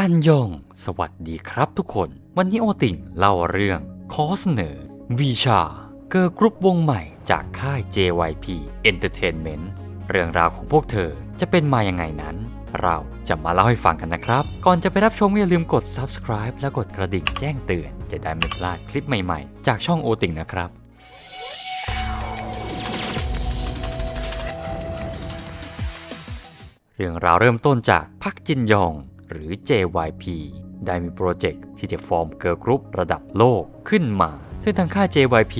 อันยองสวัสดีครับทุกคนวันนี้โอติ่งเล่าเรื่องขอเสนอวีชาเกิร์ลกรุ๊ปวงใหม่จากค่าย JYP Entertainment เรื่องราวของพวกเธอจะเป็นมายังไงนั้นเราจะมาเล่าให้ฟังกันนะครับก่อนจะไปรับชมอย่าลืมกด Subscribe และกดกระดิ่งแจ้งเตือนจะได้ไม่พลาดคลิปใหม่ๆจากช่องโอติ่งนะครับเรื่องราวเริ่มต้นจากพักจินยองหรือ JYP ได้มีโปรเจกต์ที่จะฟอร์มเกิร์ลกรุ๊ประดับโลกขึ้นมาซึ่งทางค่าย JYP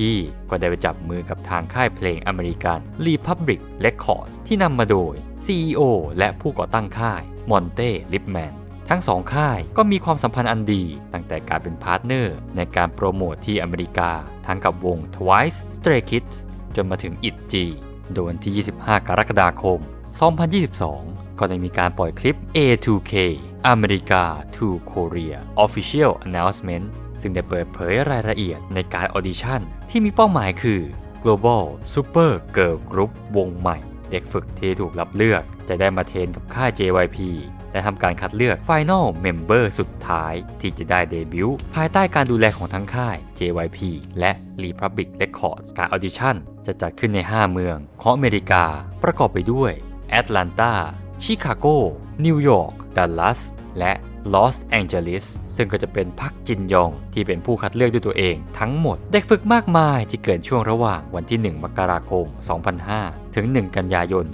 ก็ได้ไปจับมือกับทางค่ายเพลงอเมริกัน Republic Records ที่นำมาโดย CEO และผู้ก่อตั้งค่ายมอนเต้ ลิปแมนทั้งสองค่ายก็มีความสัมพันธ์อันดีตั้งแต่การเป็นพาร์ทเนอร์ในการโปรโมทที่อเมริกาทั้งกับวง Twice Stray Kids จนมาถึง ITZY โดยวันที่ 25 กรกฎาคม 2022 ก็ได้มีการปล่อยคลิป A2K America to Korea Official Announcement ซึ่งได้เปิดเผยรายละเอียดในการออดิชั่นที่มีเป้าหมายคือ Global Super Girl Group วงใหม่เด็กฝึกที่ถูกรับเลือกจะได้มาเทรนกับค่าย JYP และทำการคัดเลือก Final Member สุดท้ายที่จะได้เดบิวต์ภายใต้การดูแลของทั้งค่าย JYP และ Republic Records การออดิชั่นจะจัดขึ้นใน 5 เมืองของอเมริกาประกอบไปด้วยแอตแลนตาชิคาโกนิวยอร์กดัลลัสและลอสแองเจลิสซึ่งก็จะเป็นพักจินยองที่เป็นผู้คัดเลือกด้วยตัวเองทั้งหมดเด็กฝึกมากมายที่เกิดช่วงระหว่างวันที่ 1 มกราคม 2005 ถึง 1 กันยายน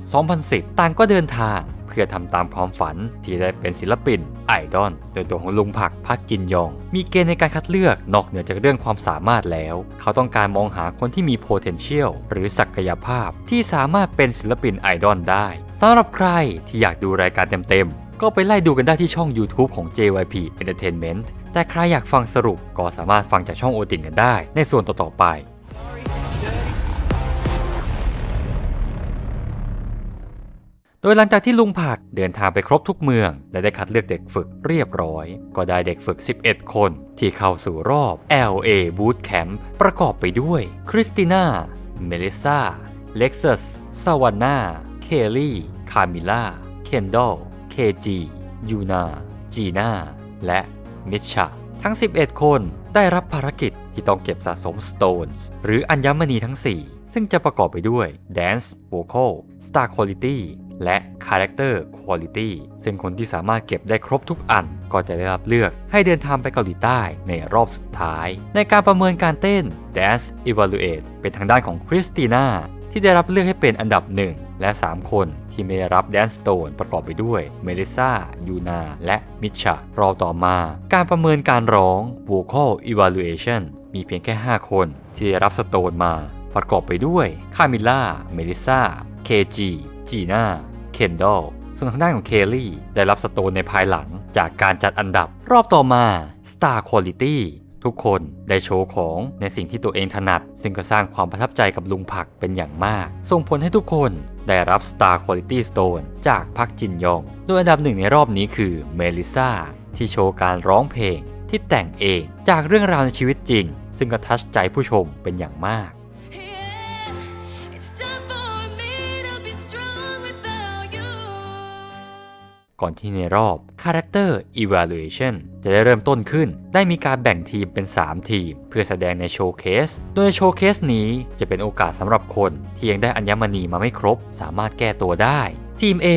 2010 ต่างก็เดินทางเพื่อทำตามความฝันที่ได้เป็นศิลปินไอดอลโดยตัวของลุงผักพักจินยองมีเกณฑ์ในการคัดเลือกนอกเหนือจากเรื่องความสามารถแล้วเขาต้องการมองหาคนที่มี potential หรือศักยภาพที่สามารถเป็นศิลปินไอดอลได้สำหรับใครที่อยากดูรายการเต็มๆก็ไปไล่ดูกันได้ที่ช่อง YouTube ของ JYP Entertainment แต่ใครอยากฟังสรุปก็สามารถฟังจากช่องโอติ่งกันได้ในส่วนต่อๆไปโดยหลังจากที่ลุงผักเดินทางไปครบทุกเมืองและได้คัดเลือกเด็กฝึกเรียบร้อยก็ได้เด็กฝึก 11 คนที่เข้าสู่รอบ LA Boot Camp ประกอบไปด้วยคริสติน่าเมลิซาเล็กซัสซาวาน่าเคลลี่คามิล่าเคนดอลเคจียูนาจีน่าและมิชชาทั้ง 11 คนได้รับภารกิจที่ต้องเก็บสะสม Stones หรืออัญมณีทั้ง 4 ซึ่งจะประกอบไปด้วย Dance Vocal Star Quality และ Character Quality ซึ่งคนที่สามารถเก็บได้ครบทุกอันก็จะได้รับเลือกให้เดินทางไปเกาหลีใต้ในรอบสุดท้ายในการประเมินการเต้น Dance Evaluate เป็นทางด้านของคริสติน่าที่ได้รับเลือกให้เป็นอันดับ 1 และ 3 คนที่ไม่ได้รับ Dance Stone ประกอบไปด้วยเมลิซายูนาและมิชชารอบต่อมาการประเมินการร้อง Vocal Evaluation มีเพียงแค่ 5 คนที่ได้รับสโตนมาประกอบไปด้วยคามิล่าเมลิซาเคจีจีน่าเคนดอลส่วนทางด้านของเคลลี่ได้รับสโตนในภายหลังจากการจัดอันดับรอบต่อมา Star Quality ทุกคนได้โชว์ของในสิ่งที่ตัวเองถนัดซึ่งก็สร้างความประทับใจกับลุงผักเป็นอย่างมากส่งผลให้ทุกคนได้รับ Star Quality Stone จากพักจินยองโดยอันดับ 1 ในรอบนี้คือเมลิซาที่โชว์การร้องเพลงที่แต่งเองจากเรื่องราวในชีวิตจริงซึ่งก็ทัชใจผู้ชมเป็นอย่างมากก่อนที่ในรอบ Character Evaluation จะได้เริ่มต้นขึ้นได้มีการแบ่งทีมเป็น 3 ทีมเพื่อแสดงในโชว์เคสโดยโชว์เคสนี้จะเป็นโอกาสสำหรับคนที่ยังได้อัญมณีมาไม่ครบสามารถแก้ตัวได้ทีม A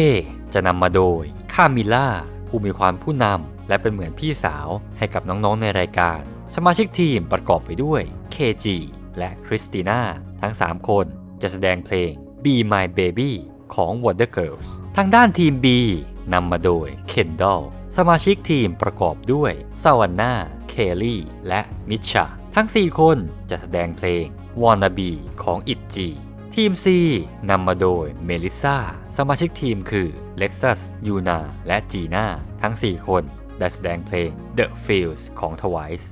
จะนำมาโดยคามิล่าผู้มีความผู้นำและเป็นเหมือนพี่สาวให้กับน้องๆในรายการสมาชิกทีมประกอบไปด้วย KG และคริสติน่าทั้ง 3 คนจะแสดงเพลง Be My Baby ของ Wonder Girls ทางด้านทีม Bนำมาโดยเคนดอลสมาชิกทีมประกอบด้วยซาวาน่าเคลลี่และมิชชาทั้ง 4 คนจะแสดงเพลง Wanna Be ของ ITZY ทีม C นำมาโดยเมลิซาสมาชิกทีมคือเล็กซัสยูนาและจีน่าทั้ง 4 คนได้แสดงเพลง The Feels ของ Twice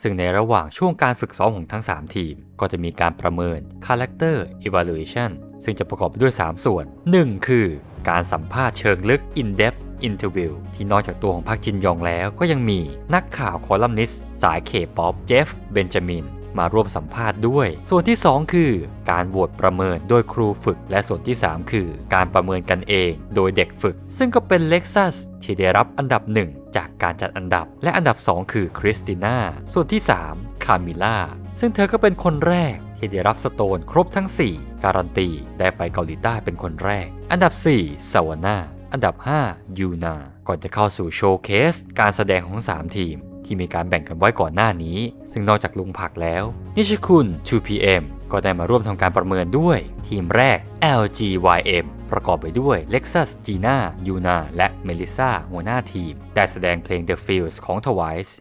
ซึ่งในระหว่างช่วงการฝึกซ้อมของทั้ง 3 ทีมก็จะมีการประเมิน Character Evaluation ซึ่งจะประกอบไปด้วย 3 ส่วน 1 คือการสัมภาษณ์เชิงลึก In-depth Interview ที่นอกจากตัวของพักจินยองแล้วก็ยังมีนักข่าวคอลัมนิสต์สาย K-POP เจฟ เบนจามิน มาร่วมสัมภาษณ์ด้วยส่วนที่2คือการโหวตประเมินโดยครูฝึกและส่วนที่3คือการประเมินกันเองโดยเด็กฝึกซึ่งก็เป็นเล็กซัสที่ได้รับอันดับ1จากการจัดอันดับและอันดับ2คือคริสติน่าส่วนที่3คามิล่าซึ่งเธอก็เป็นคนแรกที่ได้รับสโตนครบทั้ง4การันตีได้ไปเกาหลีใต้เป็นคนแรกอันดับ4ซาวาน่าอันดับ5ยูนาก่อนจะเข้าสู่โชว์เคสการแสดงของ3ทีมที่มีการแบ่งกันไว้ก่อนหน้านี้ซึ่งนอกจากลุงผักแล้วนิชคุณ 2PM ก็ได้มาร่วมทำการประเมินด้วยทีมแรก LGYM ประกอบไปด้วย Lexus Gina Yuna และ Melissa หัวหน้าทีมได้แสดงเพลง The Feels ของ Twice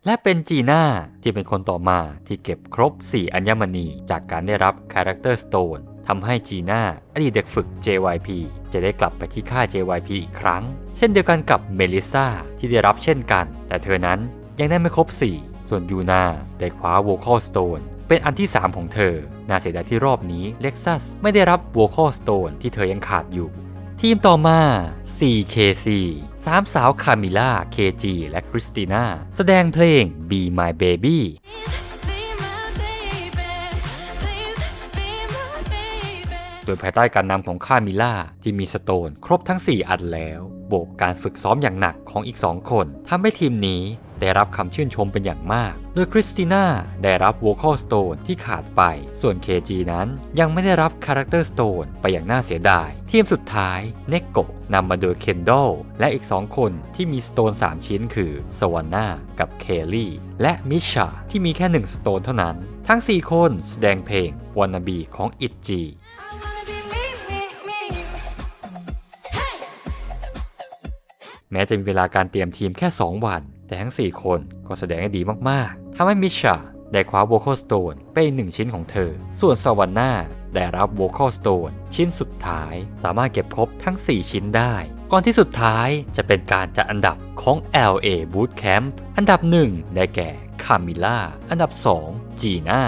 และเป็นจีน่าที่เป็นคนต่อมาที่เก็บครบ4อัญมณีจากการได้รับ Character Stone ทำให้จีน่าอดีตเด็กฝึก JYP จะได้กลับไปที่ค่าย JYP อีกครั้งเช่นเดียวกันกับเมลิซาที่ได้รับเช่นกันแต่เธอนั้นยังได้ไม่ครบ4ส่วนยูนาได้คว้า Vocal Stone เป็นอันที่3ของเธอน่าเสียดายที่รอบนี้ Lexus ไม่ได้รับ Vocal Stone ที่เธอยังขาดอยู่ทีมต่อมา CKC 3 สาวคามิล่า KG และคริสติน่าแสดงเพลง Be My Baby โดยภายใต้การนำของคามิล่าที่มีสโตนครบทั้ง4อันแล้วบวกการฝึกซ้อมอย่างหนักของอีก2คนทำให้ทีมนี้ได้รับคำชื่นชมเป็นอย่างมากโดยคริสติน่าได้รับ Vocal Stone ที่ขาดไปส่วน KG นั้นยังไม่ได้รับ Character Stone ไปอย่างน่าเสียดายทีมสุดท้ายเนโกะนำมาโดยเคนดอลและอีก2คนที่มีสโตน3ชิ้นคือสวานนากับเคลลี่และมิชาที่มีแค่1สโตนเท่านั้นทั้ง4คนแสดงเพลง Wanna Be ของ ITZYแม้จะมีเวลาการเตรียมทีมแค่2วันแต่ทั้ง4คนก็แสดงได้ดีมากๆทำให้มิชาได้คว้า Vocal Stone เป็น1ชิ้นของเธอส่วนซาวาน่าได้รับ Vocal Stone ชิ้นสุดท้ายสามารถเก็บครบทั้ง4ชิ้นได้ก่อนที่สุดท้ายจะเป็นการจัดอันดับของ LA Bootcamp อันดับ1ได้แก่คามิล่าอันดับ2จีน่า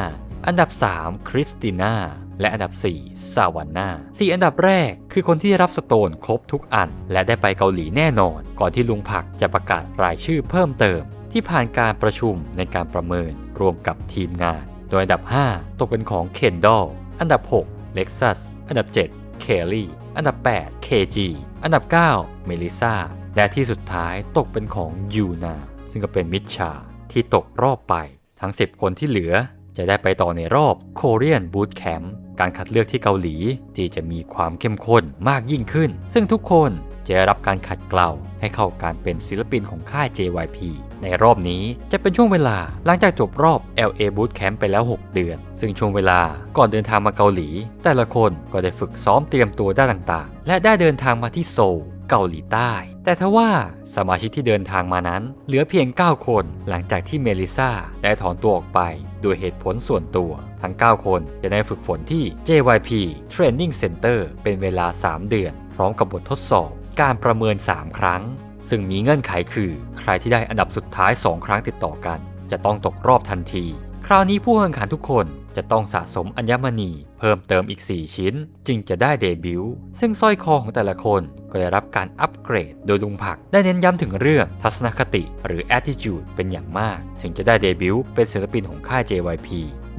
อันดับ3คริสติน่าและอันดับ4ซาวาน่า4อันดับแรกคือคนที่รับสโตนครบทุกอันและได้ไปเกาหลีแน่นอนก่อนที่ลุงผักจะประกาศรายชื่อเพิ่มเติมที่ผ่านการประชุมในการประเมินรวมกับทีมงานโดยอันดับ5ตกเป็นของเคนดอลอันดับ6 Lexus อันดับ7 เคลลี่อันดับ8 KG อันดับ9 เมลิซาและที่สุดท้ายตกเป็นของยูนาซึ่งก็เป็นมิชชาที่ตกรอบไปทั้ง10คนที่เหลือจะได้ไปต่อในรอบ Korean Bootcamp การคัดเลือกที่เกาหลีที่จะมีความเข้มข้นมากยิ่งขึ้นซึ่งทุกคนจะได้รับการขัดเกลาให้เข้าการเป็นศิลปินของค่าย JYP ในรอบนี้จะเป็นช่วงเวลาหลังจากจบรอบ LA Bootcamp ไปแล้ว6เดือนซึ่งช่วงเวลาก่อนเดินทางมาเกาหลีแต่ละคนก็ได้ฝึกซ้อมเตรียมตัวด้านต่างๆและได้เดินทางมาที่โซลเกาหลีใต้แต่ทว่าสมาชิกที่เดินทางมานั้นเหลือเพียง9คนหลังจากที่เมลิซาได้ถอนตัวออกไปโดยเหตุผลส่วนตัวทั้ง9คนจะได้ฝึกฝนที่ JYP Training Center เป็นเวลา3เดือนพร้อมกับบททดสอบการประเมิน3ครั้งซึ่งมีเงื่อนไขคือใครที่ได้อันดับสุดท้าย2ครั้งติดต่อกันจะต้องตกรอบทันทีคราวนี้ผู้แข่งขันทุกคนจะต้องสะสมอัญมณีเพิ่มเติมอีก4ชิ้นจึงจะได้เดบิวต์ซึ่งสร้อยคอของแต่ละคนก็ได้รับการอัปเกรดโดยลุงผักได้เน้นย้ำถึงเรื่องทัศนคติหรือ attitude เป็นอย่างมากถึงจะได้เดบิวต์เป็นศิลปินของค่าย JYP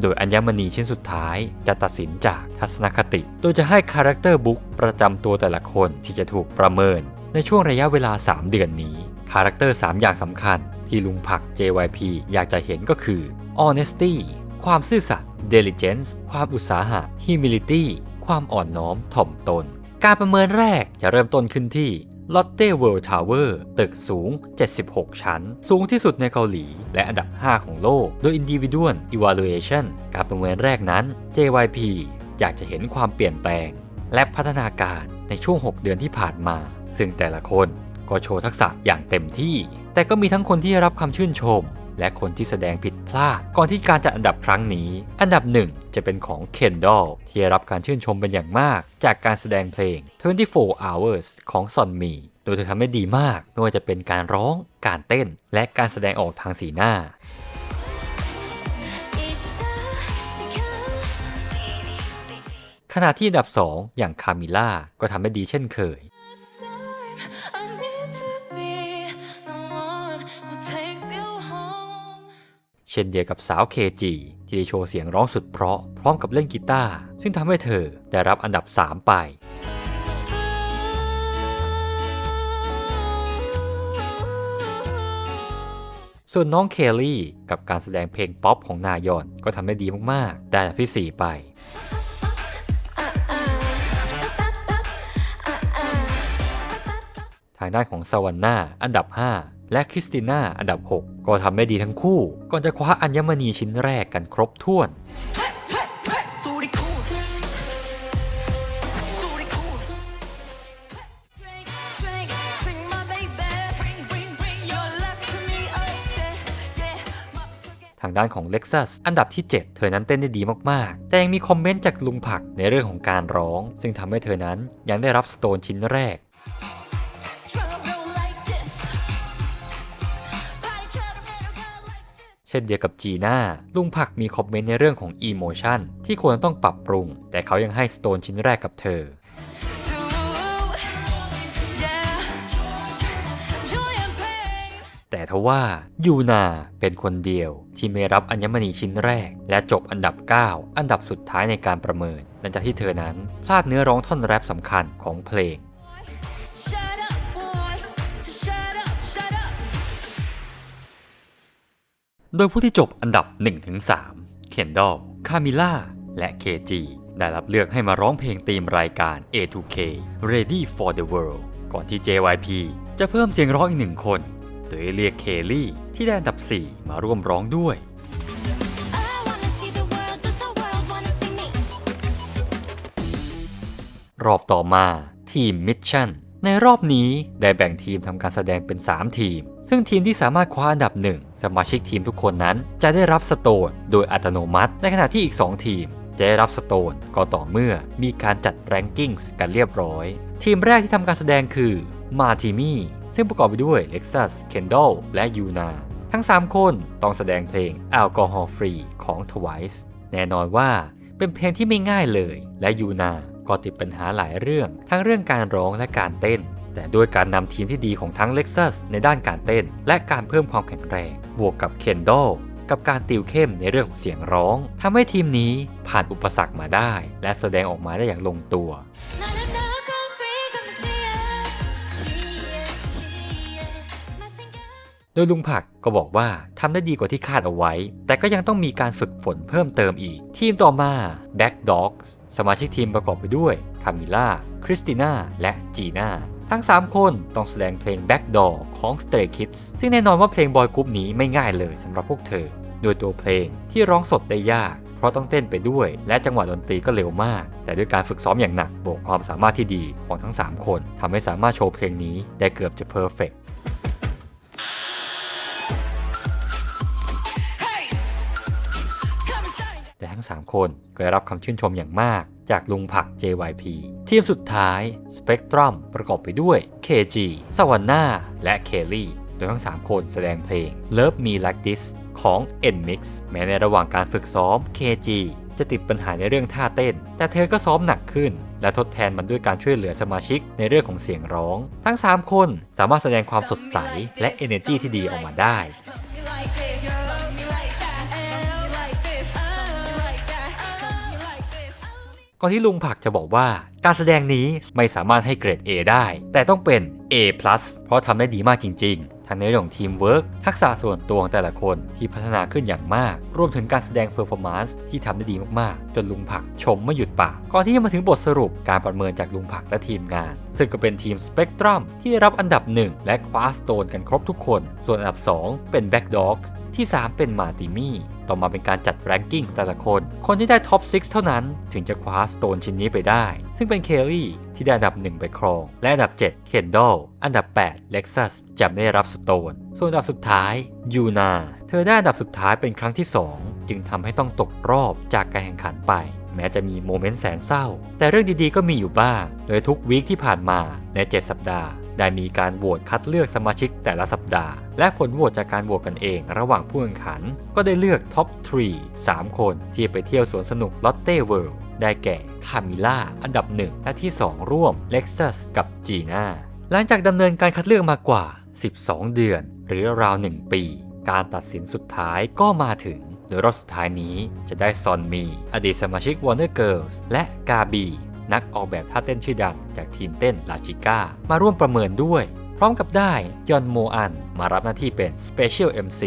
โดยอัญมณีชิ้นสุดท้ายจะตัดสินจากทัศนคติโดยจะให้คาแรคเตอร์บุ๊กประจำตัวแต่ละคนที่จะถูกประเมินในช่วงระยะเวลา3เดือนนี้คาแรคเตอร์3อย่างสำคัญที่ลุงผัก JYP อยากจะเห็นก็คือ honesty ความซื่อสัตย์ diligence ความอุตสาหะ humility ความอ่อนน้อมถ่อมตนการประเมินแรกจะเริ่มต้นขึ้นที่ Lotte World Tower ตึกสูง76ชั้นสูงที่สุดในเกาหลีและอันดับ5ของโลกโดย Individual Evaluation การประเมินแรกนั้น JYP อยากจะเห็นความเปลี่ยนแปลงและพัฒนาการในช่วง6เดือนที่ผ่านมาซึ่งแต่ละคนก็โชว์ทักษะอย่างเต็มที่แต่ก็มีทั้งคนที่ได้รับคำชื่นชมและคนที่แสดงผิดพลาดก่อนที่การจัดอันดับครั้งนี้อันดับ1จะเป็นของเคนดอลที่ได้รับการชื่นชมเป็นอย่างมากจากการแสดงเพลง24 Hours ของซอนมีโดยเธอทำได้ดีมากไม่ว่าจะเป็นการร้องการเต้นและการแสดงออกทางสีหน้าขณะที่อันดับ2อย่างคามิล่าก็ทำได้ดีเช่นเคย ช่นเดียวกับสาวเคจีที่ได้โชว์เสียงร้องสุดเพราะพร้อมกับเล่นกีตาร์ซึ่งทำให้เธอได้รับอันดับ 3 ไปส่วนน้องเคลลี่กับการแสดงเพลงป๊อปของนายอนก็ทำได้ดีมากๆได้อันดับที่ 4 ไปทางด้านของซาวันนาอันดับ 5 และคริสติน่าอันดับ 6 ก็ทำได้ดีทั้งคู่ก่อนจะคว้าอัญมณีชิ้นแรกกันครบถ้วนทางด้านของเล็กซัสอันดับที่ 7 เธอนั้นเต้นได้ดีมากๆแต่ยังมีคอมเมนต์จากลุงผักในเรื่องของการร้องซึ่งทำให้เธอนั้นยังได้รับสโตนชิ้นแรกเช่นเดียวกับจีน่าลุงผักมีคอมเมนต์ในเรื่องของอีโมชันที่ควรต้องปรับปรุงแต่เขายังให้สโตนชิ้นแรกกับเธอแต่ทว่ายูนาเป็นคนเดียวที่ไม่รับอัญมณีชิ้นแรกและจบอันดับ 9 อันดับสุดท้ายในการประเมินหลังจากที่เธอนั้นพลาดเนื้อร้องท่อนแรปสำคัญของเพลงโดยผู้ที่จบอันดับ 1-3 เคนดอล คามิล่า และเคจีได้รับเลือกให้มาร้องเพลงธีมรายการ A2K Ready for the World ก่อนที่ JYP จะเพิ่มเสียงร้องอีก1 คนโดยเรียกเคลลี่ที่ได้อันดับ 4 มาร่วมร้องด้วยรอบต่อมาทีมมิชชั่นในรอบนี้ได้แบ่งทีมทำการแสดงเป็น 3 ทีมซึ่งทีมที่สามารถคว้าอันดับ 1 สมาชิกทีมทุกคนนั้นจะได้รับสโตนโดยอัตโนมัติในขณะที่อีก 2 ทีมจะได้รับสโตนก็ต่อเมื่อมีการจัดแรงกิ้งกันเรียบร้อยทีมแรกที่ทำการแสดงคือมาทิมี่ซึ่งประกอบไปด้วยเล็กซัส เคนดอล และยูนาทั้ง 3 คนต้องแสดงเพลงแอลกอฮอล์ฟรีของ TWICE แน่นอนว่าเป็นเพลงที่ไม่ง่ายเลยและยูนาก็ติดปัญหาหลายเรื่องทั้งเรื่องการร้องและการเต้นแต่ด้วยการนำทีมที่ดีของทั้งเล็กซัสในด้านการเต้นและการเพิ่มความแข็งแรงบวกกับเคนดอลกับการติวเข้มในเรื่องของเสียงร้องทำให้ทีมนี้ผ่านอุปสรรคมาได้และแสดงออกมาได้อย่างลงตัวโดยลุงผักก็บอกว่าทำได้ดีกว่าที่คาดเอาไว้แต่ก็ยังต้องมีการฝึกฝนเพิ่มเติมอีกทีมต่อมา Black Dogs สมาชิกทีมประกอบไปด้วยคามิล่า คริสติน่า และจีน่าทั้ง 3 คนต้องแสดงเพลง Backdoor ของ Stray Kids ซึ่งแน่นอนว่าเพลงบอยกรุ๊ปนี้ไม่ง่ายเลยสำหรับพวกเธอโดยตัวเพลงที่ร้องสดได้ยากเพราะต้องเต้นไปด้วยและจังหวะดนตรีก็เร็วมากแต่ด้วยการฝึกซ้อมอย่างหนักบวกความสามารถที่ดีของทั้ง 3 คนทำให้สามารถโชว์เพลงนี้ได้เกือบจะเพอร์เฟกต์และทั้ง 3 คนก็ได้รับคำชื่นชมอย่างมากจากลุงผัก JYP ทีมสุดท้าย Spectrum ประกอบไปด้วย KG ซาวาน่า และเคลลี่โดยทั้ง 3 คนแสดงเพลง Love Me Like This ของ NMIX แม้ในระหว่างการฝึกซ้อม KG จะติดปัญหาในเรื่องท่าเต้นแต่เธอก็ซ้อมหนักขึ้นและทดแทนมันด้วยการช่วยเหลือสมาชิกในเรื่องของเสียงร้องทั้ง 3 คนสามารถแสดงความสดใสและ energy ที่ดีออกมาได้ก่อนที่ลุงผักจะบอกว่าการแสดงนี้ไม่สามารถให้เกรด A ได้แต่ต้องเป็น A+ เพราะทำได้ดีมากจริงๆทั้งในเรื่องของทีมเวิร์กทักษะส่วนตัวของแต่ละคนที่พัฒนาขึ้นอย่างมากรวมถึงการแสดงเพอร์ฟอร์แมนซ์ที่ทำได้ดีมากๆจนลุงผักชมไม่หยุดปากก่อนที่จะมาถึงบทสรุปการประเมินจากลุงผักและทีมงานซึ่งก็เป็นทีม Spectrum ที่ได้รับอันดับ 1 และคว้าสโตนกันครบทุกคนส่วนอันดับ 2 เป็น Black Dogs ที่ 3 เป็นมาติมี่ต่อมาเป็นการจัดแรงกิ้งแต่ละคนที่ได้ท็อป 6 เท่านั้นถึงจะคว้าสโตนชิ้นนี้ไปได้ซึ่งเป็นเคลลี่ที่ได้อันดับ 1 ไปครองและอันดับ 7 เคนดอลอันดับ 8 เล็กซัสจะไม่ได้รับสโตนส่วนอันดับสุดท้ายยูนาเธอได้อันดับสุดท้ายเป็นครั้งที่ 2 จึงทำให้ต้องตกรอบจากการแข่งขันไปแม้จะมีโมเมนต์แสนเศร้าแต่เรื่องดีๆก็มีอยู่บ้างโดยทุกวีคที่ผ่านมาใน7 สัปดาห์ได้มีการโหวตคัดเลือกสมาชิกแต่ละสัปดาห์และผลโหวตจากการโหวตกันเองระหว่างผู้แข่งขันก็ได้เลือกท็อป 3 คนที่ไปเที่ยวสวนสนุกลอตเต้เวิลด์ได้แก่คามิล่าอันดับ 1 และที่ 2 ร่วมเล็กซัสกับจีน่าหลังจากดำเนินการคัดเลือกมากว่า12 เดือนหรือราว 1 ปี การตัดสินสุดท้ายก็มาถึงโดยรอบสุดท้ายนี้จะได้ซอนมีอดีตสมาชิก Wonder Girls และกาบีนักออกแบบท่าเต้นชื่อดังจากทีมเต้นลาจิก้ามาร่วมประเมินด้วยพร้อมกับได้ยอนโมอันมารับหน้าที่เป็น Special MC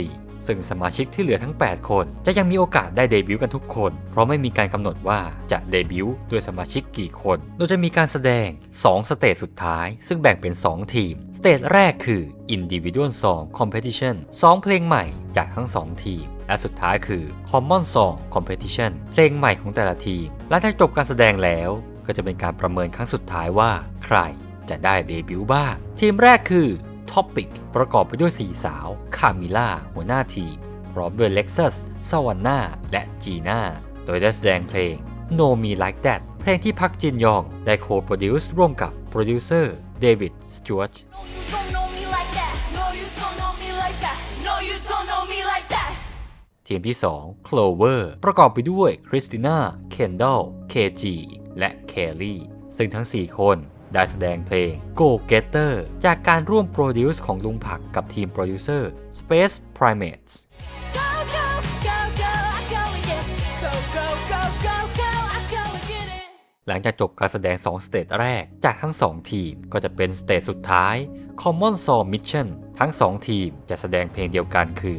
ซึ่งสมาชิกที่เหลือทั้ง 8 คนจะยังมีโอกาสได้เดบิวต์กันทุกคนเพราะไม่มีการกำหนดว่าจะเดบิวต์ด้วยสมาชิกกี่คนโดยจะมีการแสดง2สเตจสุดท้ายซึ่งแบ่งเป็น2ทีมสเตจแรกคือ Individual Song Competition 2 เพลงใหม่จากทั้ง2ทีมและสุดท้ายคือ Common Song Competition เพลงใหม่ของแต่ละทีมหลังจากจบการแสดงแล้วก็จะเป็นการประเมินครั้งสุดท้ายว่าใครจะได้เดบิวต์บ้างทีมแรกคือ Topic ประกอบไปด้วย4สาวคามิล่าหัวหน้าทีมพร้อมด้วย Lexus สวรรค์ และจีน่าโดยได้แสดงเพลง No Me Like That เพลงที่พักจินยองได้โคโปรดิวซ์ร่วมกับโปรดิวเซอร์เดวิดสจ๊วตทีมที่2 Clover ประกอบไปด้วยคริสติน่าเคนดอลเคจีและเคลลี่ซึ่งทั้ง4คนได้แสดงเพลง Go Getter จากการร่วมโปรดิวซ์ของลุงผักกับทีมโปรดิวเซอร์ Space Primates หลังจากจบการแสดง2สเตจแรกจากทั้ง2ทีมก็จะเป็นสเตจสุดท้าย Common Song Mission ทั้ง2ทีมจะแสดงเพลงเดียวกันคือ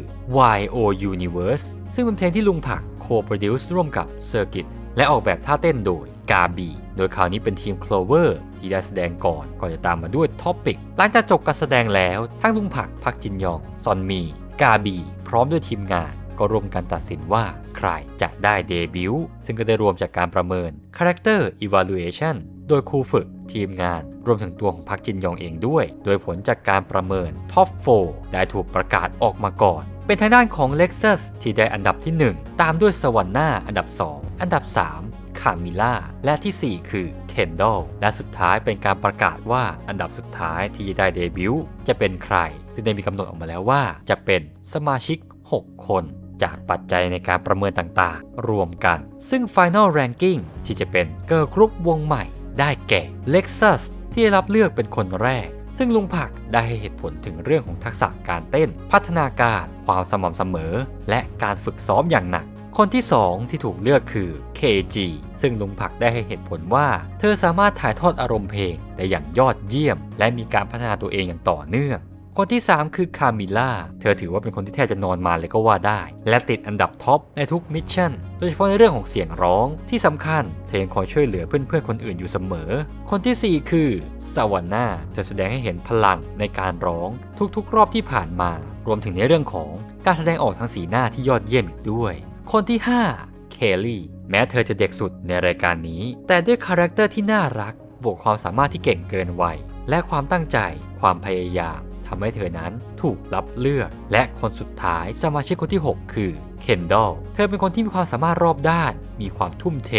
YO Universe ซึ่งเป็นเพลงที่ลุงผักโคโปรดิวซ์ร่วมกับ Circuit และออกแบบท่าเต้นโดยกาบีโดยคราวนี้เป็นทีม Clover ที่ได้แสดงก่อนจะตามมาด้วย Topic หลังจากจบการแสดงแล้วทั้งลุงผักพักจินยองซอนมีกาบีพร้อมด้วยทีมงานก็ร่วมกันตัดสินว่าใครจะได้เดบิวต์ซึ่งก็ได้รวมจากการประเมิน Character Evaluation โดยครูฝึกทีมงานรวมถึงตัวของพักจินยองเองด้วยโดยผลจากการประเมิน Top 4 ได้ถูกประกาศออกมาก่อนเป็นทางด้านของ Lexus ที่ได้อันดับที่ 1 ตามด้วยสวรรค์อันดับ 2 อันดับ 3 คามิล่าและที่ 4 คือเคนดอลและสุดท้ายเป็นการประกาศว่าอันดับสุดท้ายที่จะได้เดบิวต์จะเป็นใครซึ่งได้มีกำหนดออกมาแล้วว่าจะเป็นสมาชิก 6 คนจากปัจจัยในการประเมินต่างๆรวมกันซึ่ง Final Ranking ที่จะเป็นเกิร์ลกรุ๊ปวงใหม่ได้แก่ Lexus ที่ได้รับเลือกเป็นคนแรกซึ่งลุงผักได้ให้เหตุผลถึงเรื่องของทักษะการเต้นพัฒนาการความสม่ำเสมอและการฝึกซ้อมอย่างหนักคนที่2ที่ถูกเลือกคือ KG ซึ่งลุงผักได้ให้เหตุผลว่าเธอสามารถถ่ายทอดอารมณ์เพลงได้อย่างยอดเยี่ยมและมีการพัฒนาตัวเองอย่างต่อเนื่องคนที่3คือคามิล่าเธอถือว่าเป็นคนที่แทบจะนอนมาเลยก็ว่าได้และติดอันดับท็อปในทุกมิชชั่นโดยเฉพาะในเรื่องของเสียงร้องที่สำคัญเธอยังคอยช่วยเหลือเพื่อนๆคนอื่นอยู่เสมอคนที่4คือสวรรค์เธอแสดงให้เห็นพลังในการร้องทุกๆรอบที่ผ่านมารวมถึงในเรื่องของการแสดงออกทางสีหน้าที่ยอดเยี่ยมอีกด้วยคนที่5เคลลี่แม้เธอจะเด็กสุดในรายการนี้แต่ด้วยคาแรคเตอร์ที่น่ารักบวกความสามารถที่เก่งเกินวัยและความตั้งใจความพยายามทำให้เธอนั้นถูกรับเลือกและคนสุดท้ายสมาชิกคนที่ 6 คือเคนดอลเธอเป็นคนที่มีความสามารถรอบด้านมีความทุ่มเท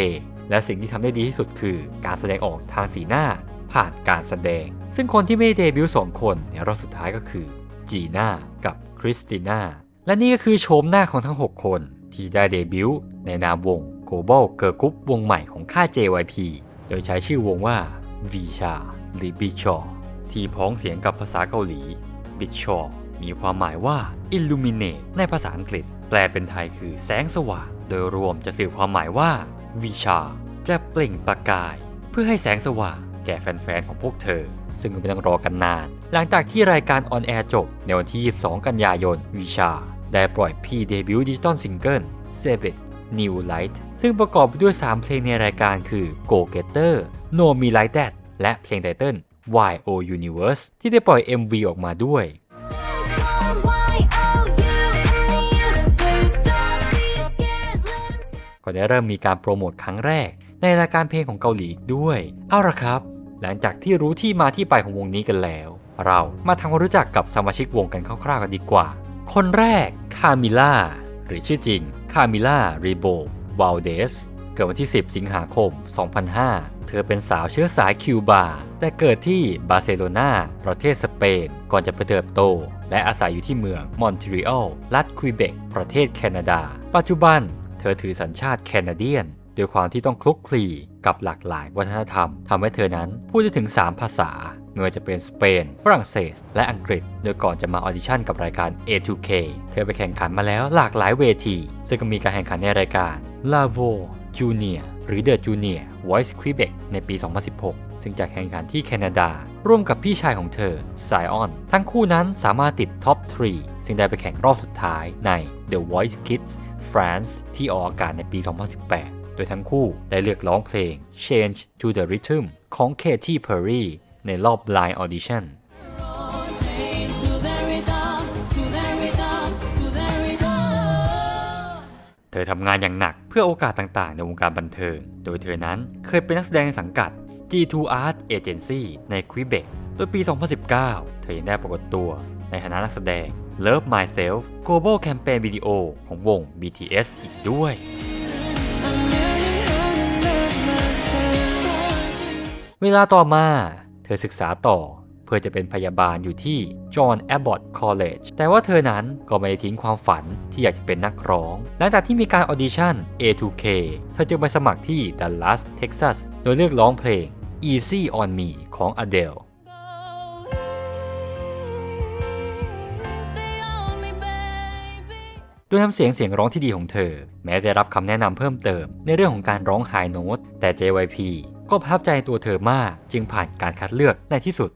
และสิ่งที่ทำได้ดีที่สุดคือการแสดงออกทางสีหน้าผ่านการแสดงซึ่งคนที่ไม่เดบิวต์2 คนในรอบสุดท้ายก็คือจีน่ากับคริสติน่าและนี่ก็คือโฉมหน้าของทั้ง 6 คนที่ได้เดบิวต์ในนามวง Global Girl Group วงใหม่ของค่าย JYP โดยใช้ชื่อวงว่า Visha หรือ Bichor ที่พ้องเสียงกับภาษาเกาหลี Bichor มีความหมายว่า Illuminate ในภาษาอังกฤษแปลเป็นไทยคือแสงสว่างโดยรวมจะสื่อความหมายว่า Visha จะเปล่งประกายเพื่อให้แสงสว่างแก่แฟนๆของพวกเธอซึ่งไม่ต้องรอกันนานหลังจากที่รายการออนแอร์จบในวันที่ 22 กันยายน Vishaได้ปล่อยพีเดบิวต์ดิจิตอลซิงเกิล Seven New Light ซึ่งประกอบไปด้วย 3 เพลงในรายการคือ Go Getter No Me Like That และเพลงไตเติ้ล YO Universe ที่ได้ปล่อย MV ออกมาด้วยก็ได้เริ่มมีการโปรโมทครั้งแรกในรายการเพลงของเกาหลีอีกด้วยเอาล่ะครับหลังจากที่รู้ที่มาที่ไปของวงนี้กันแล้วเรามาทำความรู้จักกับสมาชิกวงกันคร่าวๆกันดีกว่าคนแรกคามิล่าหรือชื่อจริงคามิล่ารีโบวาลเดสเกิดวันที่ 10 สิงหาคม 2005 เธอเป็นสาวเชื้อสายคิวบาแต่เกิดที่บาร์เซโลนาประเทศสเปนก่อนจะไปเติบโตและอาศัยอยู่ที่เมืองมอนทรีออลรัฐควิเบกประเทศแคนาดาปัจจุบันเธอถือสัญชาติแคนาเดียนด้วยความที่ต้องคลุกคลีกับหลากหลายวัฒนธรรมทำให้เธอนั้นพูดได้ถึง3 ภาษา ไม่ว่าจะเป็นสเปนฝรั่งเศสและอังกฤษโดยก่อนจะมาออดิชั่นกับรายการ A2K เธอไปแข่งขันมาแล้วหลากหลายเวทีซึ่งก็มีการแข่งขันในรายการ La Voix Junior หรือ The Junior Voice Quebec ในปี 2016 ซึ่งจะแข่งขันที่แคนาดาร่วมกับพี่ชายของเธอไซออนทั้งคู่นั้นสามารถติดท็อป 3 ซึ่งได้ไปแข่งรอบสุดท้ายใน The Voice Kids France ที่ออกอากาศในปี 2018 โดยทั้งคู่ได้เลือกร้องเพลง Change to the Rhythm ของ Katy Perry ในรอบ Blind Auditionเธอทำงานอย่างหนักเพื่อโอกาสต่างๆในวงการบันเทิงโดยเธอนั้นเคยเป็นนักแสดงในสังกัด G2 Art Agency ใน Quebec โดยปี 2019 เธอยังได้ปรากฏตัวในฐานะนักแสดง Love Myself Global Campaign Video ของวง BTS อีกด้วย เวลาต่อมาเธอศึกษาต่อเพื่อจะเป็นพยาบาลอยู่ที่ John Abbott College แต่ว่าเธอนั้นก็ไม่ได้ทิ้งความฝันที่อยากจะเป็นนักร้องหลังจากที่มีการออดิชั่น A2K เธอจึงไปสมัครที่ Dallas Texas โดยเลือกร้องเพลง Easy on Me ของ Adele ด้วยน้ำเสียงร้องที่ดีของเธอแม้ได้รับคำแนะนำเพิ่มเติมในเรื่องของการร้องไฮโน้ตแต่ JYP ก็ประทับใจตัวเธอมากจึงผ่านการคัดเลือกในที่สุด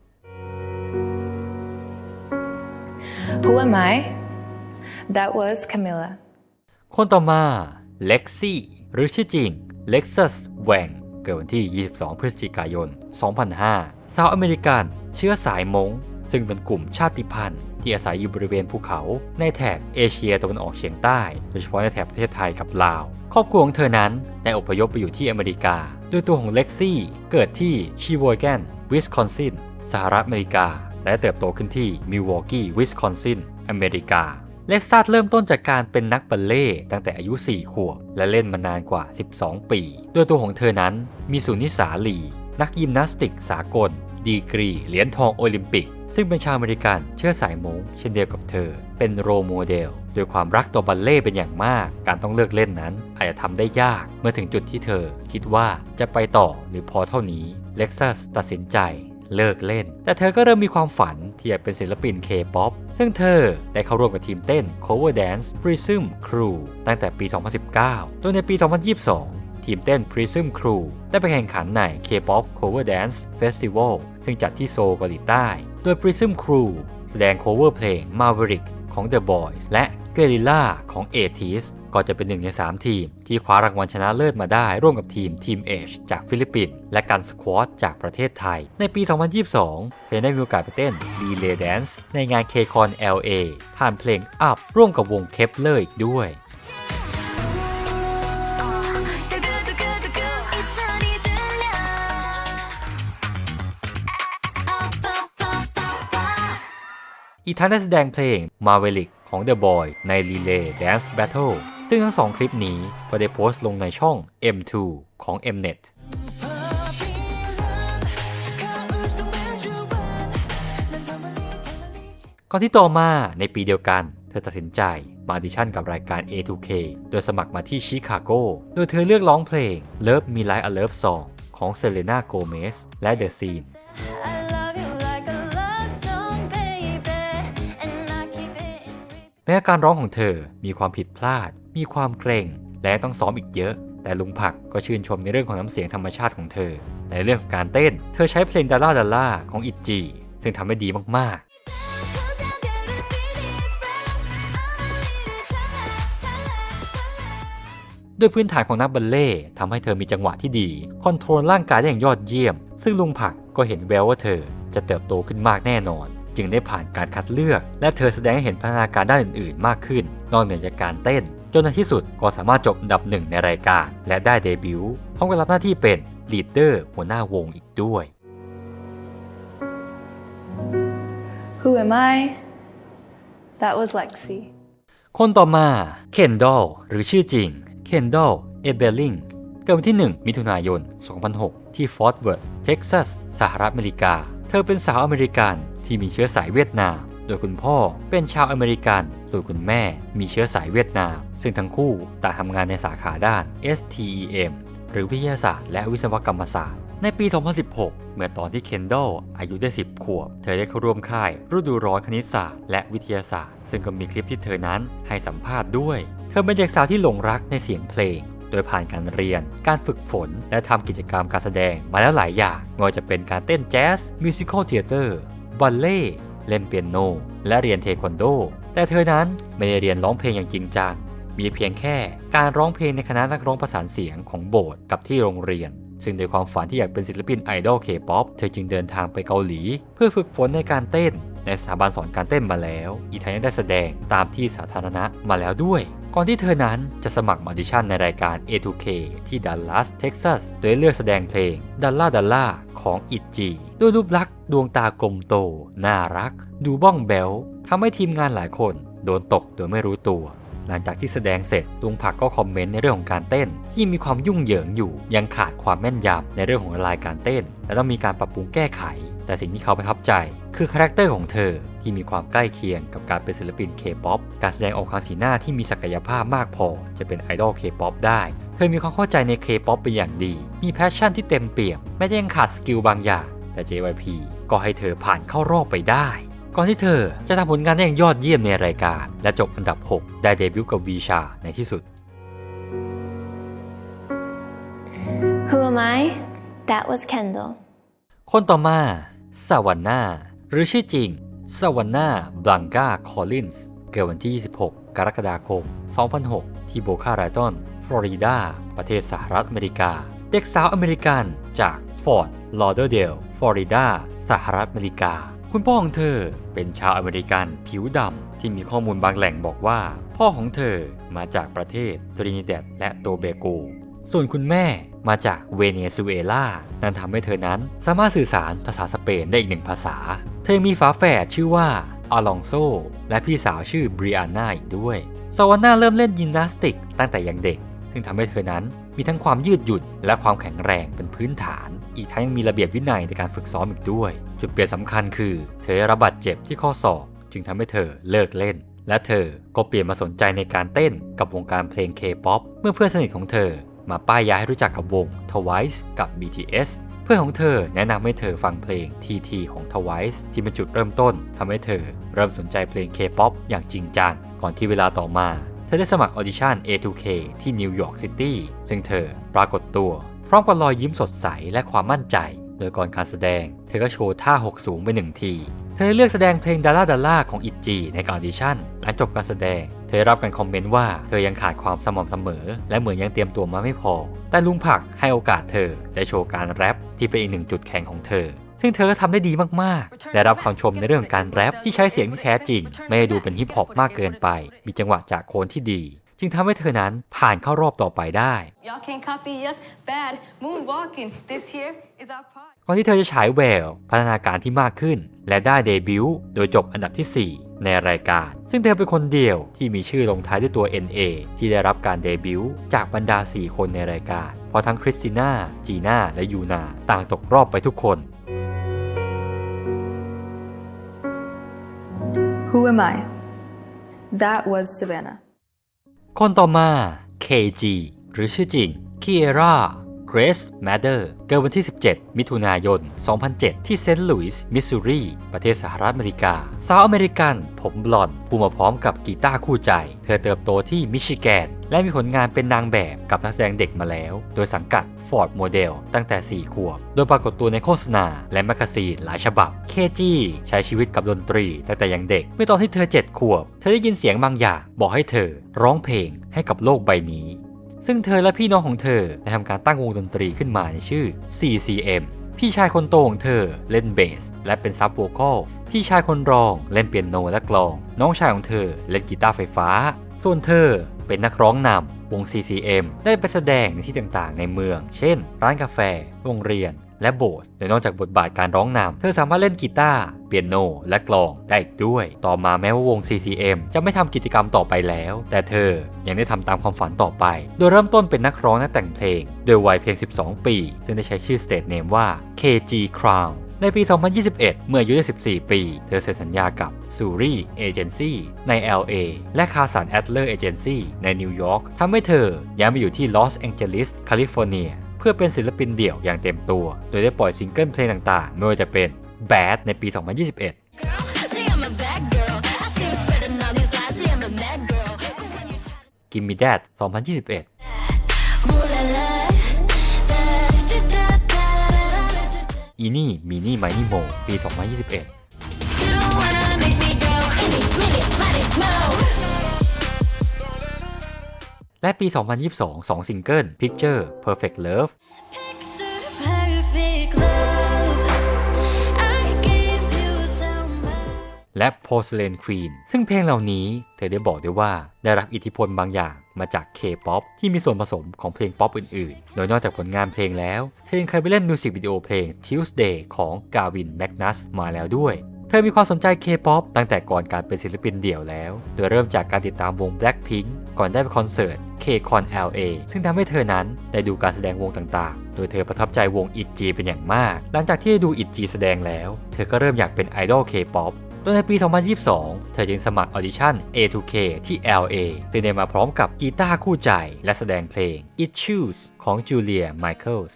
Who am I? That was Camilla. คนต่อมาเล็กซี่หรือชื่อจริงเล็กซัสแวงเกิดวันที่ 22 พฤศจิกายน 2005 ชาวอเมริกันเชื้อสายม้งซึ่งเป็นกลุ่มชาติพันธุ์ที่อาศัยอยู่บริเวณภูเขาในแถบเอเชียตะวันออกเฉียงใต้โดยเฉพาะในแถบประเทศไทยกับลาวครอบครัวของเธอนั้นได้อพยพไปอยู่ที่อเมริกาโดยตัวของเล็กซี่เกิดที่ชิโวแกนวิสคอนซินสหรัฐอเมริกาและเติบโตขึ้นที่มิลวอกกี้วิสคอนซินอเมริกาเล็กซัสเริ่มต้นจากการเป็นนักบัลเล่ต์ตั้งแต่อายุ 4 ขวบและเล่นมานานกว่า 12 ปีโดยตัวของเธอนั้นมีสุนิสาลีนักยิมนาสติกสากลดีกรีเหรียญทองโอลิมปิกซึ่งเป็นชาวอเมริกันเชื้อสายม้งเช่นเดียวกับเธอเป็นโรลโมเดลโดยความรักต่อบัลเล่ต์เป็นอย่างมากการต้องเลิกเล่นนั้นอาจจะทำได้ยากเมื่อถึงจุดที่เธอคิดว่าจะไปต่อหรือพอเท่านี้เล็กซัสตัดสินใจเลิกเล่นแต่เธอก็เริ่มมีความฝันที่จะเป็นศิลปิน K-POP ซึ่งเธอได้เข้าร่วมกับทีมเต้น Cover Dance Prism Crew ตั้งแต่ปี 2019 โดยในปี 2022 ทีมเต้น Prism Crew ได้ไปแข่งขันใน K-POP Cover Dance Festival ซึ่งจัดที่โซลเกาหลีใต้โดย Prism Crew แสดง cover เพลง Maverick ของ The Boys และ Guerrilla ของ ATEEZ ก็จะเป็นหนึ่งใน 3 ทีมที่คว้ารางวัลชนะเลิศมาได้ร่วมกับทีม Team H จากฟิลิปปินส์และกันสควอตจากประเทศไทยในปี 2022 เธอได้มีโอกาสไปเต้น Relay Dance ในงาน KCON LA ผ่านเพลง Up ร่วมกับวง Kepler อีกด้วยอีกทั้งได้แสดงเพลง Maverick ของ The Boys ใน Relay Dance Battle ซึ่งทั้ง 2 คลิปนี้ก็ได้โพสต์ลงในช่อง M2 ของ Mnet ก่อนที่ต่อมาในปีเดียวกันเธอตัดสินใจมาออดิชั่นกับรายการ A2K โดยสมัครมาที่ชิคาโกโดยเธอเลือกร้องเพลง Love Me Like a Love Song ของ Selena Gomez และ The Sceneแม้การร้องของเธอมีความผิดพลาดมีความเกรงและต้องซ้อมอีกเยอะแต่ลุงผักก็ชื่นชมในเรื่องของน้ำเสียงธรรมชาติของเธอในเรื่องของการเต้นเธอใช้เพลงดาล่าดาล่าของอิจีซึ่งทำได้ดีมากๆด้วยพื้นฐานของนักบัลเล่ต์ทำให้เธอมีจังหวะที่ดีคอนโทรลร่างกายได้อย่างยอดเยี่ยมซึ่งลุงผักก็เห็นแววว่าเธอจะเติบโตขึ้นมากแน่นอนจึงได้ผ่านการคัดเลือกและเธอแสดงให้เห็นพัฒนาการด้านอื่นๆมากขึ้นนอกเหนือจากการเต้นจนในที่สุดก็สามารถจบอันดับ 1ในรายการและได้เดบิวต์พร้อมกับรับหน้าที่เป็นลีดเดอร์หัวหน้าวงอีกด้วย Who am I? That was Lexi. คนต่อมาเคนดอลหรือชื่อจริงเคนดอลเอเบลลิงเกิดวันที่ 1 มิถุนายน 2006 ที่ฟอร์ตเวิร์ธเท็กซัสสหรัฐอเมริกาเธอเป็นสาวอเมริกันที่มีเชื้อสายเวียดนามโดยคุณพ่อเป็นชาวอเมริกันส่วนคุณแม่มีเชื้อสายเวียดนามซึ่งทั้งคู่ต่างทำงานในสาขาด้าน STEM หรือวิทยาศาสตร์และวิศวกรรมศาสตร์ ในปี 2016 เมื่อตอนที่เคนดอลอายุได้ 10 ขวบเธอได้เข้าร่วมค่ายฤดูร้อนคณิตศาสตร์และวิทยาศาสตร์ซึ่งก็มีคลิปที่เธอนั้นให้สัมภาษณ์ด้วยเธอเป็นเด็กสาวที่หลงรักในเสียงเพลงโดยผ่านการเรียนการฝึกฝนและทำกิจกรรมการแสดงมาแล้วหลายอย่างไม่ว่าจะเป็นการเต้นแจ๊สมิวสิคอลเธียเตอร์บัลเล่เล่นเปียโนและเรียนเทควันโดแต่เธอนั้นไม่ได้เรียนร้องเพลงอย่างจริงจังมีเพียงแค่การร้องเพลงในคณะนักร้องประสานเสียงของโบสถ์กับที่โรงเรียนซึ่งโดยความฝันที่อยากเป็นศิลปินไอดอลเคป๊อปเธอจึงเดินทางไปเกาหลีเพื่อฝึกฝนในการเต้นในสถาบันสอนการเต้นมาแล้วอีกทั้งยังได้แสดงตามที่สาธารณะมาแล้วด้วยก่อนที่เธอนั้นจะสมัครออดิชั่นในรายการ A2K ที่ดัลลัสเท็กซัสโดยเลือกแสดงเพลงดัลล่าของอิจีด้วยรูปลักษณ์ดวงตากลมโตน่ารักดูบ้องแบ๊วทำให้ทีมงานหลายคนโดนตกโดยไม่รู้ตัวหลังจากที่แสดงเสร็จลุงผักก็คอมเมนต์ในเรื่องของการเต้นที่มีความยุ่งเหยิงอยู่ยังขาดความแม่นยำในเรื่องของลายการเต้นและต้องมีการปรับปรุงแก้ไขแต่สิ่งที่เขาประทับใจคือคาแรคเตอร์ของเธอที่มีความใกล้เคียงกับการเป็นศิลปินเคป๊อปการแสดงออกทางสีหน้าที่มีศักยภาพมากพอจะเป็นไอดอลเคป๊อปได้เธอมีความเข้าใจในเคป๊อปเป็นอย่างดีมีแพชชั่นที่เต็มเปี่ยมแม้จะยังขาดสกิลบางอย่างแต่ JYP ก็ให้เธอผ่านเข้ารอบไปได้ก่อนที่เธอจะทำผลงานได้อย่างยอดเยี่ยมในรายการและจบอันดับ 6 ได้เดบิวต์กับวีชาในที่สุด Who am I? That was Kendall. คนต่อมาซาวานนาหรือชื่อจริงซาวานาบลังกาคอลลินส์เกิดวันที่ 26 กรกฎาคม 2006 ที่โบคาไรตันฟลอริดาประเทศสหรัฐอเมริกาเด็กสาวอเมริกันจากฟอร์ตลอเดอร์เดลฟลอริดาสหรัฐอเมริกาคุณพ่อของเธอเป็นชาวอเมริกันผิวดำที่มีข้อมูลบางแหล่งบอกว่าพ่อของเธอมาจากประเทศตรินิแดดและโตเบโกส่วนคุณแม่มาจากเวเนซุเอลานั่นทำให้เธอนั้นสามารถสื่อสารภาษาสเปนได้อีกหนึ่งภาษาเธอมีฝาแฝดชื่อว่าอลองโซและพี่สาวชื่อบริอาน่าอีกด้วยซาวาน่าเริ่มเล่นยิมนาสติกตั้งแต่ยังเด็กซึ่งทำให้เธอนั้นมีทั้งความยืดหยุ่นและความแข็งแรงเป็นพื้นฐานอีกทั้งยังมีระเบียบวินัยในการฝึกซ้อมอีกด้วยจุดเปลี่ยนสำคัญคือเธอได้รับบาดเจ็บที่ข้อศอกจึงทำให้เธอเลิกเล่นและเธอก็เปลี่ยนมาสนใจในการเต้นกับวงการเพลง K-POP เมื่อเพื่อนสนิทของเธอมาป้ายยาให้รู้จักกับวง TWICE กับ BTS เพื่อนของเธอแนะนำให้เธอฟังเพลง TT ของ TWICE ที่เป็นจุดเริ่มต้นทำให้เธอเริ่มสนใจเพลง K-POP อย่างจริงจังก่อนที่เวลาต่อมาเธอได้สมัครออดิชั่น A2K ที่นิวยอร์กซิตี้ซึ่งเธอปรากฏตัวพร้อมกับรอยยิ้มสดใสและความมั่นใจโดยก่อนการแสดงเธอก็โชว์ท่าหกสูงไป1 ทีเธอเลือกแสดงเพลงดัลล่าของอิจีในการออดิชั่นหลังจบการแสดงเธอรับการคอมเมนต์ว่าเธอยังขาดความสม่ำเสมอและเหมือนยังเตรียมตัวมาไม่พอแต่ลุงผักให้โอกาสเธอได้โชว์การแรปที่เป็นอีกหนึ่งจุดแข็งของเธอซึ่งเธอก็ทำได้ดีมากๆได้รับคำชมในเรื่องการแรปที่ใช้เสียงที่แท้จริงไม่ได้ดูเป็นฮิปฮอปมากเกินไปมีจังหวะจากโคนที่ดีจึงทำให้เธอนั้นผ่านเข้ารอบต่อไปได้ก่อนที่เธอจะฉายแววพัฒนาการที่มากขึ้นและได้เดบิวต์โดยจบอันดับที่ 4 ในรายการซึ่งเธอเป็นคนเดียวที่มีชื่อลงท้ายด้วยตัว NA ที่ได้รับการเดบิวต์จากบรรดา 4 คนในรายการเพราะทั้งคริสติน่าจีน่าและยูนาต่างตกรอบไปทุกคน Who am I? That was Savannah. คนต่อมา KG หรือชื่อจริง Kiera Grace Mather เกิดวันที่ 17 มิถุนายน 2007 ที่เซนต์หลุยส์ มิสซูรี ประเทศสหรัฐอเมริกาสาวอเมริกันผมบลอนด์ผู้มาพร้อมกับกีตาร์คู่ใจเธอเติบโตที่มิชิแกนและมีผลงานเป็นนางแบบกับนักแสดงเด็กมาแล้วโดยสังกัด Ford Model ตั้งแต่ 4 ขวบโดยปรากฏตัวในโฆษณาและแมกกาซีนหลายฉบับ KG ใช้ชีวิตกับดนตรีตั้งแต่ยังเด็กเมื่อตอนที่เธอ 7 ขวบเธอได้ยินเสียงบางอย่างบอกให้เธอร้องเพลงให้กับโลกใบนี้ซึ่งเธอและพี่น้องของเธอได้ทำการตั้งวงดนตรีขึ้นมาในชื่อ CCM พี่ชายคนโตของเธอเล่นเบสและเป็นซับโวคอลพี่ชายคนรองเล่นเปียโนและกลองน้องชายของเธอเล่นกีตาร์ไฟฟ้าส่วนเธอเป็นนักร้องนำวง CCM ได้ไปแสดงในที่ต่างๆในเมืองเช่นร้านกาแฟโรงเรียนและโบสถ์โดยนอกจากบทบาทการร้องนำเธอสามารถเล่นกีตาร์เปียโนและกลองได้อีกด้วยต่อมาแม้ว่าวง CCM จะไม่ทำกิจกรรมต่อไปแล้วแต่เธอยังได้ทำตามความฝันต่อไปโดยเริ่มต้นเป็นนักร้องและแต่งเพลงโดยวัยเพียง 12 ปีซึ่งได้ใช้ชื่อ Stage Name ว่า KG Crown ในปี 2021 เมื่ออายุได้14 ปีเธอเซ็นสัญญากับ Suri Agency ใน LA และ Carson Adler Agency ในนิวยอร์กทำให้เธอย้ายมาอยู่ที่ลอสแองเจลิสแคลิฟอร์เนียเพื่ พื่อเป็นศิลปินเดี่ยวอย่างเต็มตัวโดยได้ปล่อยซิงเกิลเพลงต่างๆไม่ว่าจะเป็น Bad ในปี 2021 Gimme That 2021 Eeny Meeny Miny Mo ปี 2021 และปี 2022 2 ซิงเกิล Picture Perfect Love และ Porcelain Queen ซึ่งเพลงเหล่านี้เธอได้บอกด้วยว่าได้รับอิทธิพลบางอย่างมาจาก K-POP ที่มีส่วนผสมของเพลงป๊อปอื่นๆโดยนอกจากผลงานเพลงแล้วเธอยังเคยไปเล่นมิวสิกวิดีโอเพลง Tuesday ของ Gavin Magnus มาแล้วด้วยเธอมีความสนใจ K-POP ตั้งแต่ก่อนการเป็นศิลปินเดี่ยวแล้วโดยเริ่มจากการติดตามวง Blackpink ก่อนได้ไปคอนเสิร์ต K-Con LA ซึ่งทำให้เธอนั้นได้ดูการแสดงวงต่างๆโดยเธอประทับใจวง ITZY เป็นอย่างมากหลังจากที่ได้ดู ITZY แสดงแล้วเธอก็เริ่มอยากเป็นไอดอล K-POPโดยในปี 2022 เธอจึงสมัครออดิชั่น A2K ที่ LA ซึ่งได้มาพร้อมกับกีตาร์คู่ใจและแสดงเพลง Issues ของ Julia Michaels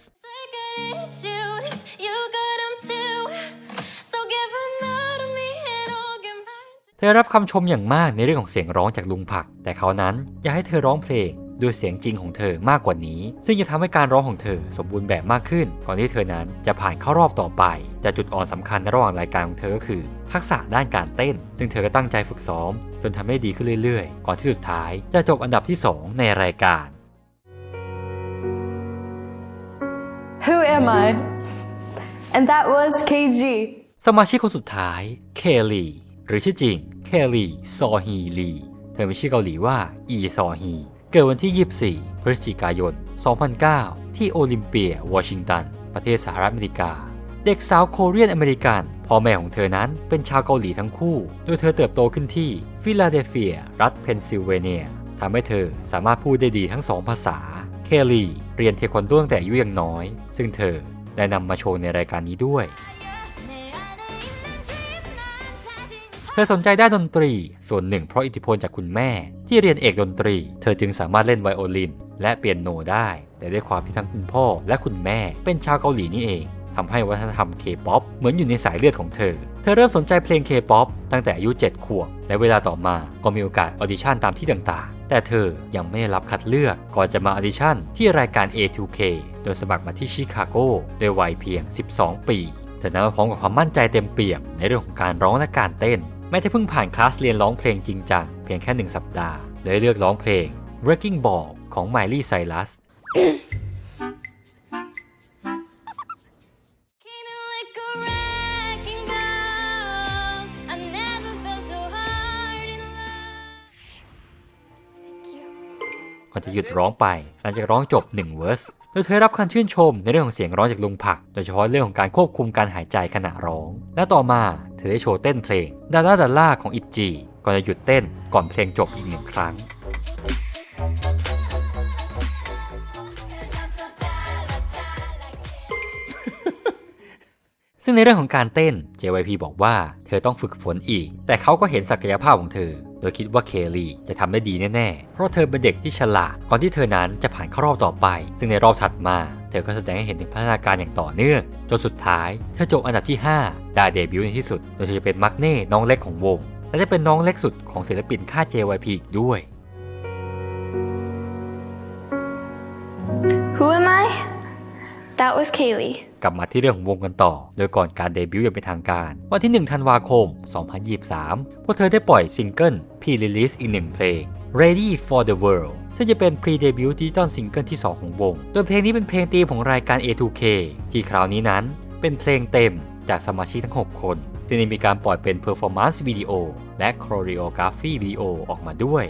เธอรับคำชมอย่างมากในเรื่องของเสียงร้องจากลุงผักแต่เขานั้นอยากให้เธอร้องเพลงด้วยเสียงจริงของเธอมากกว่านี้ซึ่งจะทำให้การร้องของเธอสมบูรณ์แบบมากขึ้นก่อนที่เธอนั้นจะผ่านเข้ารอบต่อไปแต่จุดอ่อนสำคัญในระหว่างรายการของเธอก็คือทักษะด้านการเต้นซึ่งเธอก็ตั้งใจฝึกซ้อมจนทำให้ดีขึ้นเรื่อยๆก่อนที่สุดท้ายจะจบอันดับที่ 2 ในรายการ Who am I? And that was KG. สมาชิกคนสุดท้ายเคลลีหรือชื่อจริงเคลลีซอฮีลีเธอมีชื่อเกาหลีว่าอีซอฮีเกิดวันที่ 24 พฤศจิกายน 2009 ที่โอลิมเปียวอชิงตันประเทศสหรัฐอเมริกาเด็กสาวโคเรียนอเมริกันพ่อแม่ของเธอนั้นเป็นชาวเกาหลีทั้งคู่โดยเธอเติบโตขึ้นที่ฟิลาเดลเฟียรัฐเพนซิลเวเนียทำให้เธอสามารถพูดได้ดีทั้ง2ภาษาเคลลีเรียนเทควันโดตั้งแต่อายุยังน้อยซึ่งเธอได้นำมาโชว์ในรายการนี้ด้วยเธอสนใจด้านดนตรีส่วนหนึ่งเพราะอิทธิพลจากคุณแม่ที่เรียนเอกดนตรีเธอจึงสามารถเล่นไวโอลินและเปียโนได้แต่ด้วยความที่ทั้งคุณพ่อและคุณแม่เป็นชาวเกาหลีนี่เองทำให้วัฒนธรรม K-POP เหมือนอยู่ในสายเลือดของเธอเริ่มสนใจเพลง K-POP ตั้งแต่อายุ 7 ขวบและเวลาต่อมาก็มีโอกาสออดิชั่นตามที่ต่างๆแต่เธอยังไม่ได้รับคัดเลือกก่อนจะมาออดิชั่นที่รายการ A2K โดยสมัครมาที่ชิคาโกด้วยวัยเพียง 12 ปีเธอนั้นมาพร้อมกับความมั่นใจเต็มเปี่ยมในเรื่องของการร้องและการเต้นแม้จะเพิ่งผ่านคลาสเรียนร้องเพลงจริงจังเพียงแค่1 สัปดาห์โดยเลือกร้องเพลง Wrecking Ball ของ Miley Cyrus ก่อนจะหยุดร้องไปหลังจากร้องจบ1 เวอร์สโดยเธอรับการชื่นชมในเรื่องของเสียงร้องจากลุงผักโดยเฉพาะเรื่องของการควบคุมการหายใจขณะร้องและต่อมาเธอได้โชว์เต้นเพลงดาล่าของ ITZY ก่อนจะหยุดเต้นก่อนเพลงจบอีก1 ครั้งซึ่งในเรื่องของการเต้น JYP บอกว่าเธอต้องฝึกฝนอีกแต่เขาก็เห็นศักยภาพของเธอโดยคิดว่าเคลลีจะทำได้ดีแน่ๆเพราะเธอเป็นเด็กที่ฉลาดก่อนที่เธอนั้นจะผ่านเข้ารอบต่อไปซึ่งในรอบถัดมาเธอก็แสดงให้เห็นถึงพัฒนาการอย่างต่อเนื่องจนสุดท้ายเธอจบอันดับที่ 5 ได้เดบิวต์ในที่สุดโดยเธอจะเป็นมักเน่น้องเล็กของวงและจะเป็นน้องเล็กสุดของศิลปินค่าย JYP อีกด้วย Who am I? That was Kaylee. กลับมาที่เรื่องของวงกันต่อโดยก่อนการเดบิวต์อย่างเป็นทางการวันที่ 1 ธันวาคม 2023 พวกเธอได้ปล่อยซิงเกิล Pre-release อีก1 เพลง Ready for the World ซึ่งจะเป็น Pre-debut ดิจิตอลซิงเกิลที่ 2 ของวงโดยเพลงนี้เป็นเพลงธีมของรายการ A2K ที่คราวนี้นั้นเป็นเพลงเต็มจากสมาชิกทั้ง 6 คนซึ่งได้มีการปล่อยเป็น Performance Video และ Choreography Video ออกมาด้วย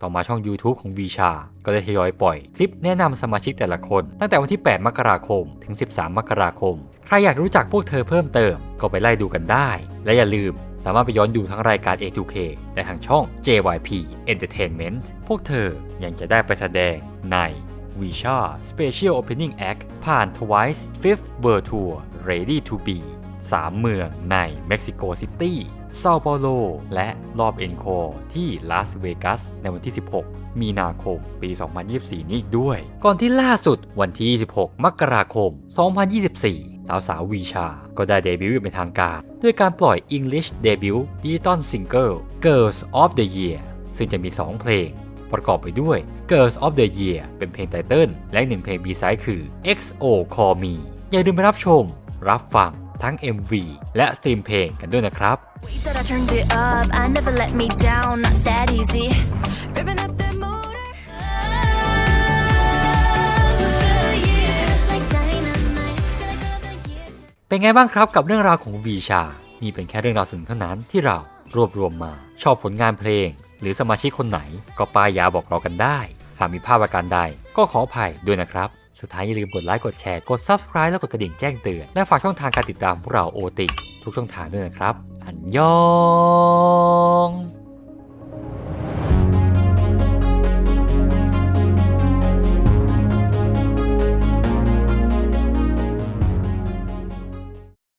ต่อมาช่อง YouTube ของ Visha ก็ได้ทยอยปล่อยคลิปแนะนำสมาชิกแต่ละคนตั้งแต่วันที่ 8 มกราคม ถึง 13 มกราคม ใครอยากรู้จักพวกเธอเพิ่มเติมก็ไปไล่ดูกันได้และอย่าลืมสามารถไปย้อนดูทั้งรายการ A2K ได้ทางช่อง JYP Entertainment พวกเธอยังจะได้ไปแสดงใน Visha Special Opening Act ผ่าน Twice Fifth World Tour Ready to Be 3 เมืองในเม็กซิโกซิตี้เซาเปาโลและรอบเอ็นคอร์ที่ลาสเวกัสในวันที่ 16 มีนาคม ปี 2024 นี้อีกด้วย ก่อนที่ล่าสุดวันที่ 26 มกราคม 2024 สาววีชาก็ได้เดบิวต์เป็นทางการด้วยการปล่อย English Debut Digital Single Girls of the Year ซึ่งจะมี 2 เพลงประกอบไปด้วย Girls of the Year เป็นเพลงไตเติ้ลและ1เพลง B-side คือ XO Call Me อย่าลืมไปรับชมรับฟังทั้ง MV และสตรีมเพลงกันด้วยนะครับ That I turned it up, I never let me down, not that easy. Ripping up the motor. Like dynamite. เป็นไงบ้างครับกับเรื่องราวของวีชา นี่เป็นแค่เรื่องราวสนุกเท่านั้นที่เรารวบรวมมา ชอบผลงานเพลง หรือสมาชิกคนไหนก็ป้ายยาบอกเรากันได้ หากมีภาพอาการใดก็ขออภัยด้วยนะครับ สุดท้ายอย่าลืมกดไลค์กดแชร์กด Subscribe แล้วกดกระดิ่งแจ้งเตือนและฝากช่องทางการติดตามพวกเราโอติทุกช่องทางด้วยนะครับอันยอง